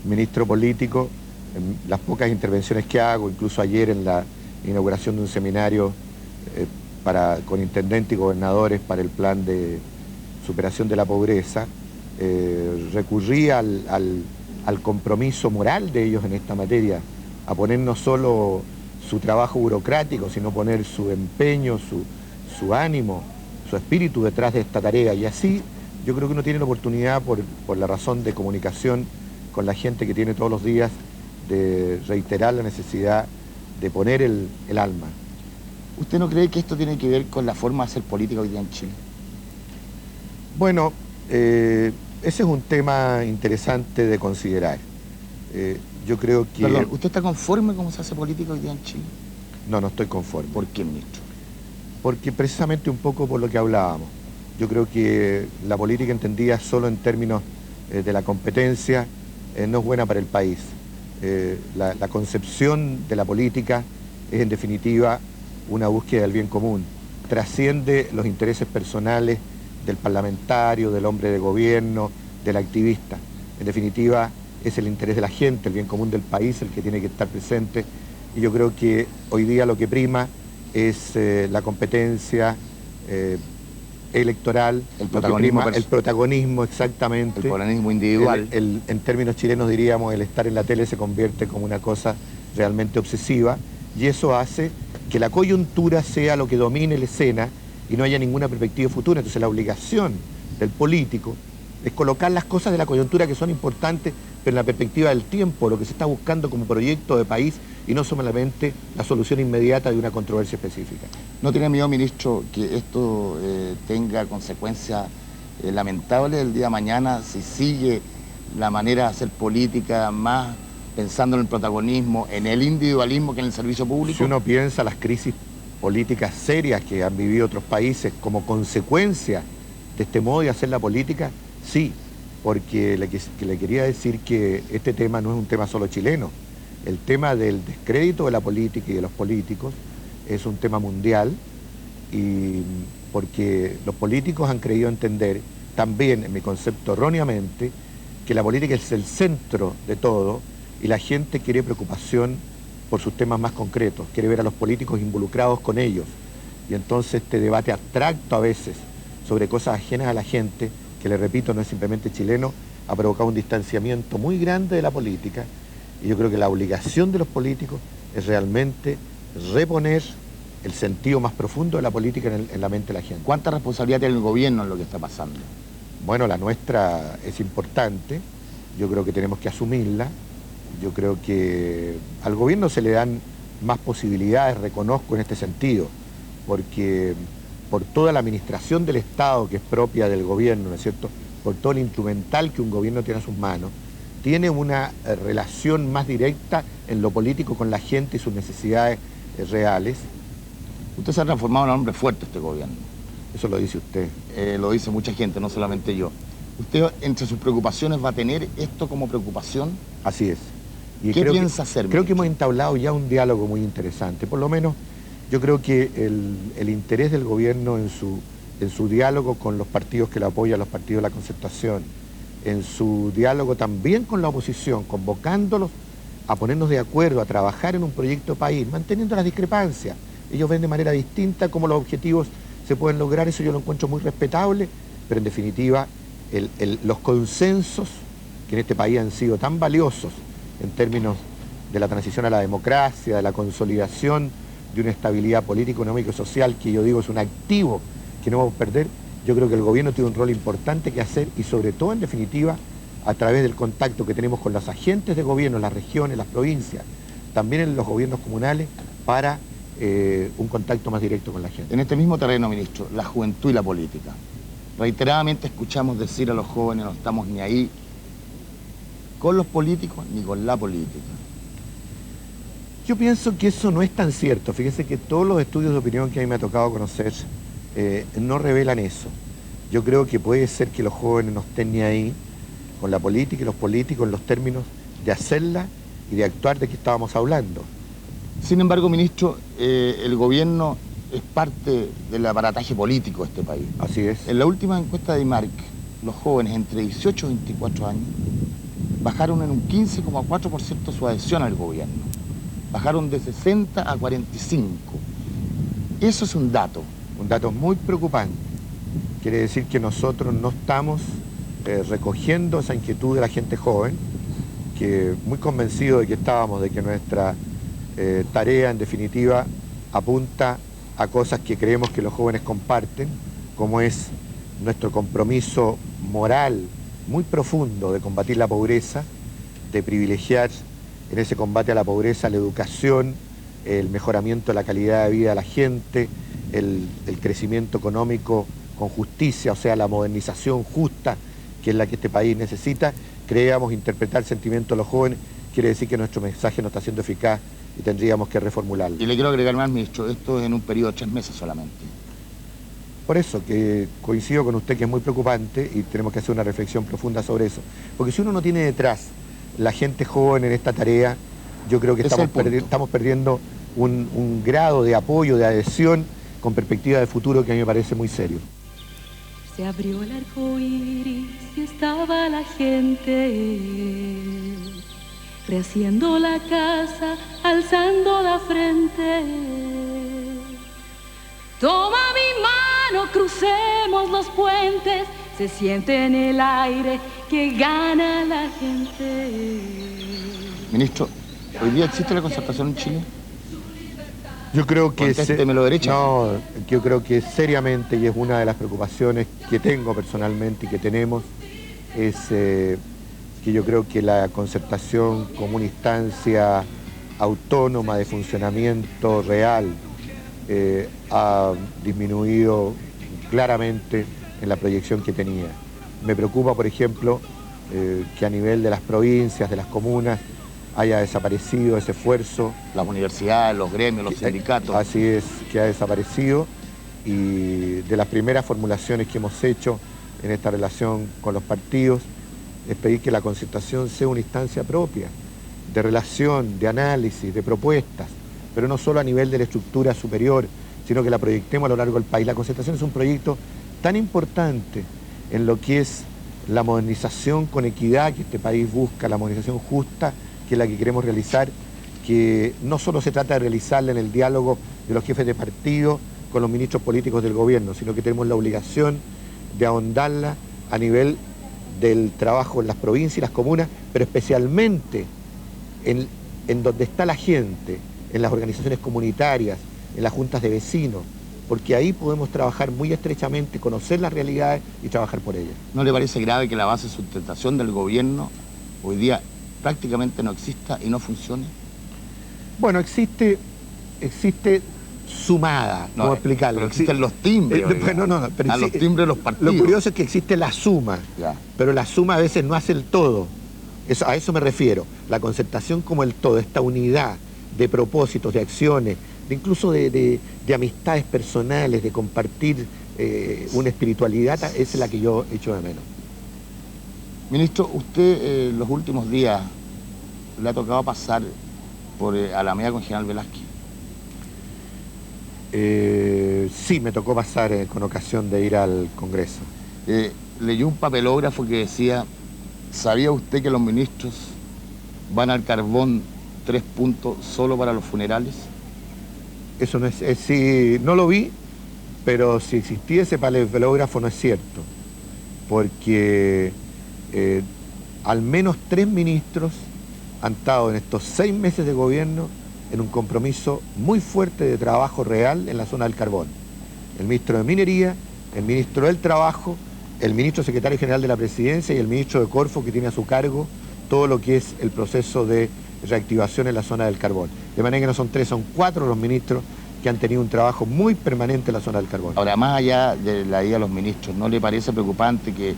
ministro político, en las pocas intervenciones que hago, incluso ayer en la inauguración de un seminario con intendentes y gobernadores para el plan de superación de la pobreza, recurrí al compromiso moral de ellos en esta materia, a poner no solo su trabajo burocrático, sino poner su empeño, su ánimo, su espíritu detrás de esta tarea. Y así yo creo que uno tiene la oportunidad, por la razón de comunicación con la gente que tiene todos los días, de reiterar la necesidad de poner el alma. ¿Usted no cree que esto tiene que ver con la forma de hacer política hoy día en Chile? Bueno, ese es un tema interesante de considerar. Yo creo que... Perdón, ¿usted está conforme cómo se hace política hoy día en Chile? No, no estoy conforme. ¿Por qué, ministro? Porque precisamente un poco por lo que hablábamos. Yo creo que la política entendida solo en términos de la competencia no es buena para el país. La concepción de la política es en definitiva una búsqueda del bien común. Trasciende los intereses personales del parlamentario, del hombre de gobierno, del activista. En definitiva, es el interés de la gente, el bien común del país, el que tiene que estar presente. Y yo creo que hoy día lo que prima es la competencia electoral, el protagonismo exactamente. El protagonismo individual. En términos chilenos diríamos, el estar en la tele se convierte como una cosa realmente obsesiva, y eso hace que la coyuntura sea lo que domine la escena y no haya ninguna perspectiva futura. Entonces la obligación del político es colocar las cosas de la coyuntura que son importantes, pero en la perspectiva del tiempo, lo que se está buscando como proyecto de país y no solamente la solución inmediata de una controversia específica. ¿No tiene miedo, ministro, que esto tenga consecuencias lamentables el día de mañana si sigue la manera de hacer política más pensando en el protagonismo, en el individualismo que en el servicio público? Si uno piensa las crisis políticas serias que han vivido otros países como consecuencia de este modo de hacer la política, sí, porque le quería decir que este tema no es un tema solo chileno. El tema del descrédito de la política y de los políticos es un tema mundial, y porque los políticos han creído entender, también en mi concepto erróneamente, que la política es el centro de todo y la gente quiere preocupación por sus temas más concretos, quiere ver a los políticos involucrados con ellos. Y entonces este debate abstracto a veces sobre cosas ajenas a la gente, que le repito no es simplemente chileno, ha provocado un distanciamiento muy grande de la política, y yo creo que la obligación de los políticos es realmente reponer el sentido más profundo de la política en la mente de la gente. ¿Cuánta responsabilidad tiene el gobierno en lo que está pasando? Bueno, la nuestra es importante, yo creo que tenemos que asumirla, yo creo que al gobierno se le dan más posibilidades, reconozco en este sentido, porque por toda la administración del Estado que es propia del gobierno, ¿no es cierto?, por todo el instrumental que un gobierno tiene a sus manos, tiene una relación más directa en lo político con la gente y sus necesidades reales. Usted se ha transformado en un hombre fuerte este gobierno. Eso lo dice usted. Lo dice mucha gente, no solamente yo. ¿Usted entre sus preocupaciones va a tener esto como preocupación? Así es. Y ¿qué piensa hacer? Creo que hemos entablado ya un diálogo muy interesante. Por lo menos yo creo que el interés del gobierno en su diálogo con los partidos que lo apoyan, los partidos de la Concertación, en su diálogo también con la oposición, convocándolos a ponernos de acuerdo, a trabajar en un proyecto país, manteniendo las discrepancias. Ellos ven de manera distinta cómo los objetivos se pueden lograr, eso yo lo encuentro muy respetable, pero en definitiva los consensos que en este país han sido tan valiosos en términos de la transición a la democracia, de la consolidación de una estabilidad política, económica y social, que yo digo es un activo que no vamos a perder, yo creo que el gobierno tiene un rol importante que hacer y sobre todo, en definitiva, a través del contacto que tenemos con los agentes de gobierno, las regiones, las provincias, también en los gobiernos comunales, para un contacto más directo con la gente. En este mismo terreno, ministro, la juventud y la política. Reiteradamente escuchamos decir a los jóvenes, no estamos ni ahí con los políticos ni con la política. Yo pienso que eso no es tan cierto. Fíjese que todos los estudios de opinión que a mí me ha tocado conocer no revelan eso. Yo creo que puede ser que los jóvenes no estén ni ahí con la política y los políticos en los términos de hacerla y de actuar de que estábamos hablando. Sin embargo, ministro, el gobierno es parte del aparataje político de este país. Así es. En la última encuesta de IMARC, los jóvenes entre 18 y 24 años bajaron en un 15,4% su adhesión al gobierno. Bajaron de 60 a 45. Eso es un dato. Un dato muy preocupante. Quiere decir que nosotros no estamos recogiendo esa inquietud de la gente joven, que muy convencido de que estábamos, de que nuestra tarea en definitiva apunta a cosas que creemos que los jóvenes comparten, como es nuestro compromiso moral muy profundo de combatir la pobreza, de privilegiar en ese combate a la pobreza la educación, el mejoramiento de la calidad de vida de la gente, el crecimiento económico con justicia, o sea, la modernización justa que es la que este país necesita. Creemos interpretar el sentimiento de los jóvenes, quiere decir que nuestro mensaje no está siendo eficaz y tendríamos que reformularlo. Y le quiero agregar más, ministro, esto es en un periodo de 3 meses solamente. Por eso que coincido con usted que es muy preocupante y tenemos que hacer una reflexión profunda sobre eso. Porque si uno no tiene detrás la gente joven en esta tarea, yo creo que estamos perdiendo un grado de apoyo, de adhesión, con perspectiva de futuro que a mí me parece muy serio. Se abrió el arco iris y estaba la gente rehaciendo la casa, alzando la frente. Toma mi mano, crucemos los puentes, se siente en el aire que gana la gente. Ministro, ¿hoy día existe la concertación en Chile? Yo creo que Contéstemelo derecha. No, yo creo que seriamente, y es una de las preocupaciones que tengo personalmente y que tenemos, es que yo creo que la concertación como una instancia autónoma de funcionamiento real ha disminuido claramente en la proyección que tenía. Me preocupa, por ejemplo, que a nivel de las provincias, de las comunas, haya desaparecido ese esfuerzo. Las universidades, los gremios, los sindicatos. Así es, que ha desaparecido, y de las primeras formulaciones que hemos hecho en esta relación con los partidos es pedir que la concertación sea una instancia propia, de relación, de análisis, de propuestas, pero no solo a nivel de la estructura superior, sino que la proyectemos a lo largo del país. La concertación es un proyecto tan importante en lo que es la modernización con equidad que este país busca, la modernización justa, que es la que queremos realizar, que no solo se trata de realizarla en el diálogo de los jefes de partido con los ministros políticos del gobierno, sino que tenemos la obligación de ahondarla a nivel del trabajo en las provincias y las comunas, pero especialmente en donde está la gente, en las organizaciones comunitarias, en las juntas de vecinos, porque ahí podemos trabajar muy estrechamente, conocer las realidades y trabajar por ellas. ¿No le parece grave que la base de sustentación del gobierno hoy día prácticamente no exista y no funcione? Bueno, existe sumada, ¿cómo explicarlo? Pero existen los timbres. Pero los timbres de los partidos. Lo curioso es que existe la suma, pero la suma a veces no hace el todo. A eso me refiero. La concertación como el todo, esta unidad de propósitos, de acciones, incluso de amistades personales, de compartir una espiritualidad, esa es la que yo echo de menos. Ministro, usted los últimos días le ha tocado pasar por Alameda con General Velázquez. Sí, me tocó pasar con ocasión de ir al Congreso. Leyó un papelógrafo que decía, ¿sabía usted que los ministros van al carbón 3 puntos solo para los funerales? Eso no es, sí, no lo vi, pero si existía ese papelógrafo no es cierto, porque al menos 3 ministros han estado en estos 6 meses de gobierno en un compromiso muy fuerte de trabajo real en la zona del carbón. El ministro de Minería, el ministro del Trabajo, el ministro secretario general de la Presidencia y el ministro de Corfo, que tiene a su cargo todo lo que es el proceso de reactivación en la zona del carbón. De manera que no son 3, son 4 los ministros que han tenido un trabajo muy permanente en la zona del carbón. Ahora, más allá de la ida de los ministros, ¿no le parece preocupante que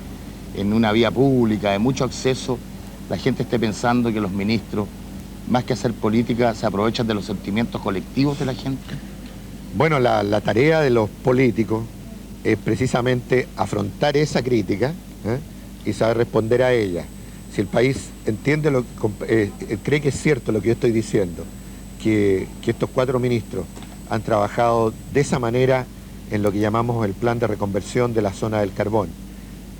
en una vía pública de mucho acceso la gente esté pensando que los ministros, más que hacer política, se aprovechan de los sentimientos colectivos de la gente? Bueno, la tarea de los políticos es precisamente afrontar esa crítica y saber responder a ella. Si el país entiende, cree que es cierto lo que yo estoy diciendo, que estos 4 ministros han trabajado de esa manera en lo que llamamos el plan de reconversión de la zona del carbón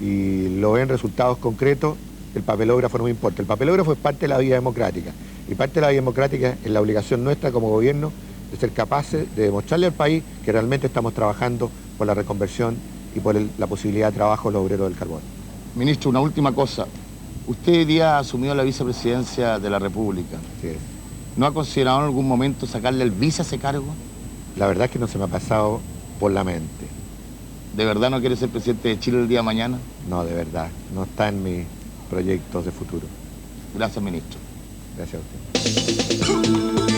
y lo ven resultados concretos, el papelógrafo no me importa. El papelógrafo es parte de la vida democrática y parte de la vida democrática es la obligación nuestra como gobierno de ser capaces de demostrarle al país que realmente estamos trabajando por la reconversión y por la posibilidad de trabajo de los obreros del carbón. Ministro, una última cosa. Usted hoy día ha asumido la vicepresidencia de la República. Sí. ¿No ha considerado en algún momento sacarle el vice a ese cargo? La verdad es que no se me ha pasado por la mente. ¿De verdad no quiere ser presidente de Chile el día de mañana? No, de verdad. No está en mis proyectos de futuro. Gracias, ministro. Gracias a usted.